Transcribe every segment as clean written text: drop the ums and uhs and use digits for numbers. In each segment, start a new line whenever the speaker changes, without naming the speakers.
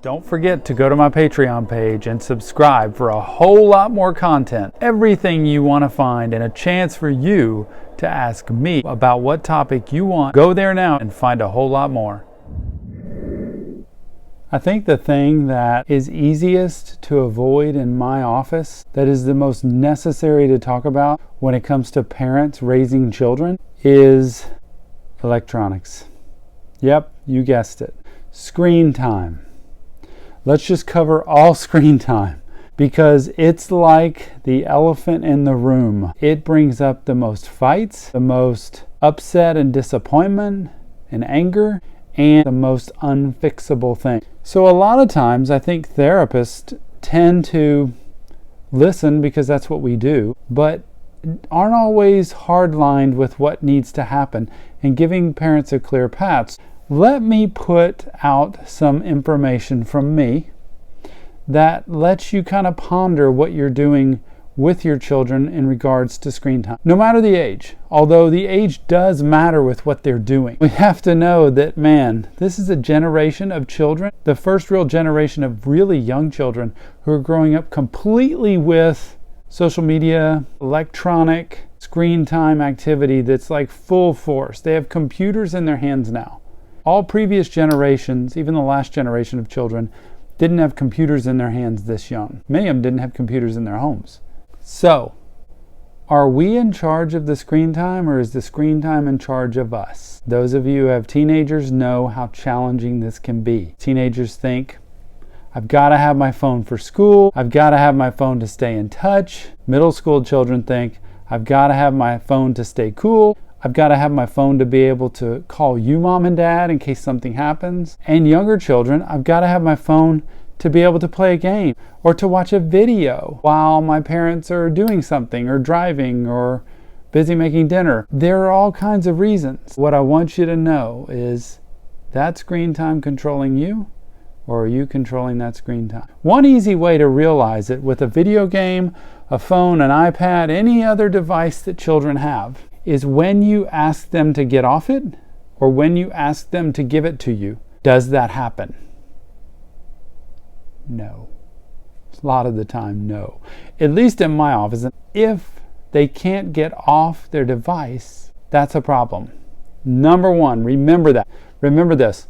Don't forget to go to my Patreon page and subscribe for a whole lot more content. Everything you want to find and a chance for you to ask me about what topic you want. Go there now and find a whole lot more. I think the thing that is easiest to avoid in my office, that is the most necessary to talk about when it comes to parents raising children, is electronics. Yep, you guessed it. Screen time. Let's just cover all screen time because it's like the elephant in the room. It brings up the most fights, the most upset and disappointment and anger, and the most unfixable thing. So a lot of times I think therapists tend to listen because that's what we do, but aren't always hard-lined with what needs to happen and giving parents a clear path. Let me put out some information from me that lets you kind of ponder what you're doing with your children in regards to screen time. No matter the age, although the age does matter with what they're doing. We have to know that, man, this is a generation of children, the first real generation of really young children who are growing up completely with social media, electronic, screen time activity that's like full force. They have computers in their hands now. All previous generations, even the last generation of children, didn't have computers in their hands this young. Many of them didn't have computers in their homes. So, are we in charge of the screen time, or is the screen time in charge of us? Those of you who have teenagers know how challenging this can be. Teenagers think, I've got to have my phone for school. I've got to have my phone to stay in touch. Middle school children think, I've got to have my phone to stay cool. I've got to have my phone to be able to call you, mom and dad, in case something happens. And younger children, I've got to have my phone to be able to play a game or to watch a video while my parents are doing something or driving or busy making dinner. There are all kinds of reasons. What I want you to know is that screen time controlling you, or are you controlling that screen time? One easy way to realize it with a video game, a phone, an iPad, any other device that children have, is when you ask them to get off it or when you ask them to give it to you. Does that happen? No. A lot of the time, no. At least in my office, if they can't get off their device, that's a problem. Number one, remember that. Remember this.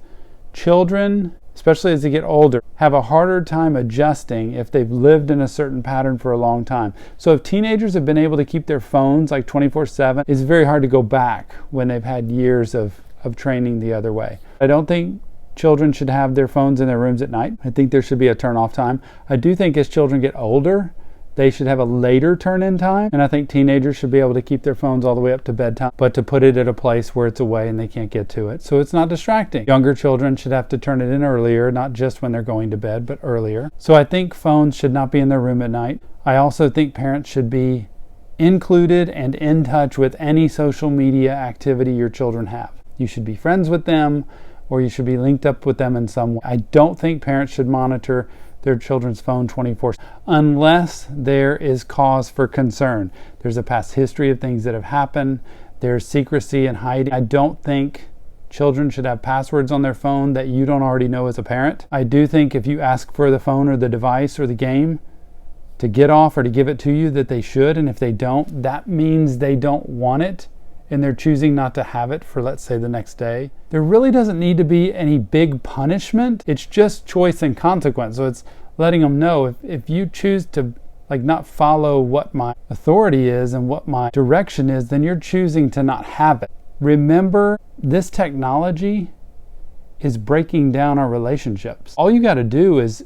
Children, especially as they get older, have a harder time adjusting if they've lived in a certain pattern for a long time. So if teenagers have been able to keep their phones like 24/7, it's very hard to go back when they've had years of training the other way. I don't think children should have their phones in their rooms at night. I think there should be a turn-off time. I do think as children get older, they should have a later turn-in time. And I think teenagers should be able to keep their phones all the way up to bedtime, but to put it at a place where it's away and they can't get to it, so it's not distracting. Younger children should have to turn it in earlier, not just when they're going to bed, but earlier. So I think phones should not be in their room at night. I also think parents should be included and in touch with any social media activity your children have. You should be friends with them, or you should be linked up with them in some way. I don't think parents should monitor their children's phone 24/7 unless there is cause for concern. There's a past history of things that have happened. There's secrecy and hiding. I don't think children should have passwords on their phone that you don't already know as a parent. I do think if you ask for the phone or the device or the game to get off or to give it to you, that they should. And if they don't, that means they don't want it and they're choosing not to have it for, let's say, the next day. There really doesn't need to be any big punishment. It's just choice and consequence. So it's letting them know if you choose to not follow what my authority is and what my direction is, then you're choosing to not have it. Remember, this technology is breaking down our relationships. All you got to do is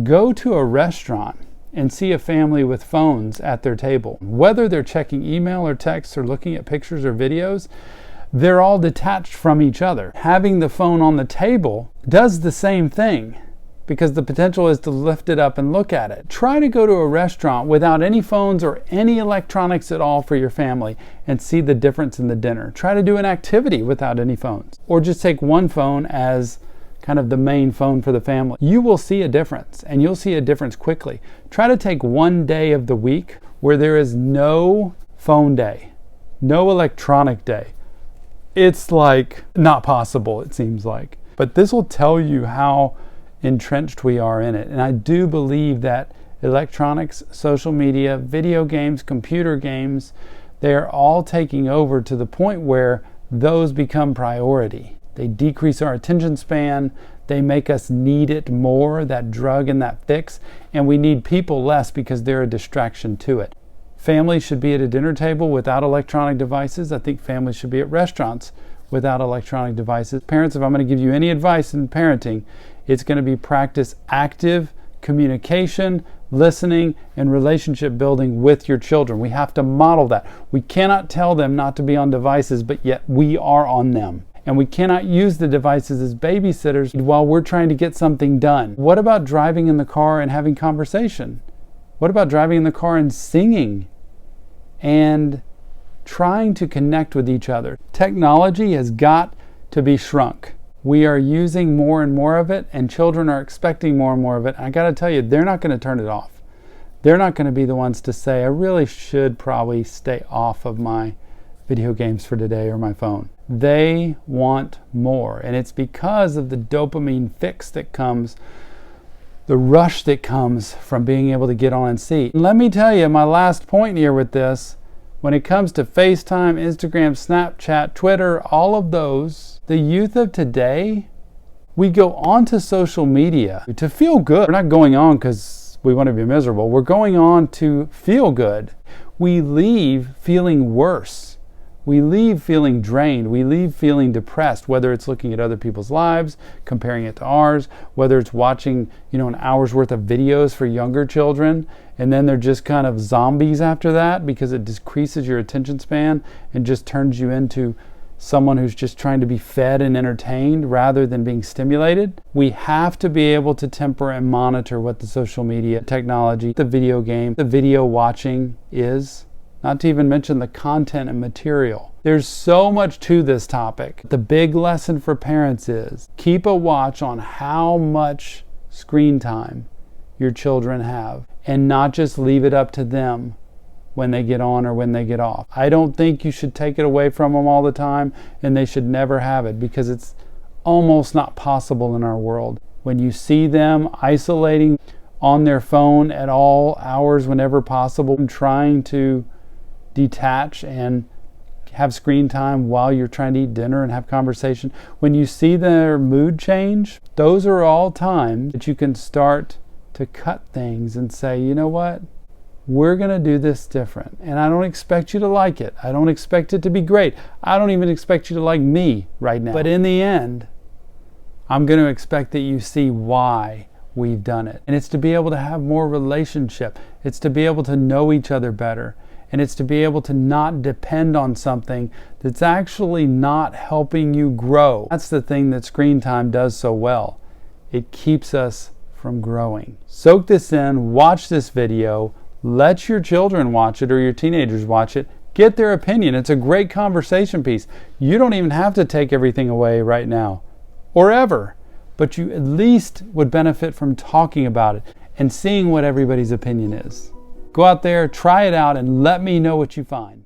go to a restaurant and see a family with phones at their table. Whether they're checking email or texts or looking at pictures or videos, they're all detached from each other. Having the phone on the table does the same thing because the potential is to lift it up and look at it. Try to go to a restaurant without any phones or any electronics at all for your family and see the difference in the dinner. Try to do an activity without any phones, or just take one phone as kind of the main phone for the family. You will see a difference, and you'll see a difference quickly. Try to take one day of the week where there is no phone day, no electronic day. It's like not possible, it seems like. But this will tell you how entrenched we are in it. And I do believe that electronics, social media, video games, computer games, they're all taking over to the point where those become priority. They decrease our attention span. They make us need it more, that drug and that fix, and we need people less because they're a distraction to it. Families should be at a dinner table without electronic devices. I think families should be at restaurants without electronic devices. Parents, if I'm going to give you any advice in parenting, it's going to be practice active communication, listening, and relationship building with your children. We have to model that. We cannot tell them not to be on devices, but yet we are on them. And we cannot use the devices as babysitters while we're trying to get something done. What about driving in the car and having conversation? What about driving in the car and singing and trying to connect with each other? Technology has got to be shrunk. We are using more and more of it, and children are expecting more and more of it. I got to tell you, they're not going to turn it off. They're not going to be the ones to say, I really should probably stay off of my video games for today or my phone. They want more, and it's because of the dopamine fix that comes, the rush that comes from being able to get on and see. Let me tell you my last point here with this. When it comes to FaceTime, Instagram, Snapchat, Twitter, all of those, the youth of today, we go onto social media to feel good. We're not going on because we want to be miserable. We're going on to feel good. We leave feeling worse. We leave feeling drained. We leave feeling depressed, whether it's looking at other people's lives, comparing it to ours, whether it's watching, an hour's worth of videos for younger children, and then they're just kind of zombies after that because it decreases your attention span and just turns you into someone who's just trying to be fed and entertained rather than being stimulated. We have to be able to temper and monitor what the social media technology, the video game, the video watching is. Not to even mention the content and material. There's so much to this topic. The big lesson for parents is keep a watch on how much screen time your children have and not just leave it up to them when they get on or when they get off. I don't think you should take it away from them all the time, and they should never have it because it's almost not possible in our world. When you see them isolating on their phone at all hours whenever possible, trying to detach and have screen time while you're trying to eat dinner and have conversation. When you see their mood change, those are all times that you can start to cut things and say, you know what? We're going to do this different. And I don't expect you to like it. I don't expect it to be great. I don't even expect you to like me right now. But in the end, I'm going to expect that you see why we've done it. And it's to be able to have more relationship. It's to be able to know each other better. And it's to be able to not depend on something that's actually not helping you grow. That's the thing that screen time does so well. It keeps us from growing. Soak this in, watch this video, let your children watch it or your teenagers watch it, get their opinion. It's a great conversation piece. You don't even have to take everything away right now or ever, but you at least would benefit from talking about it and seeing what everybody's opinion is. Go out there, try it out, and let me know what you find.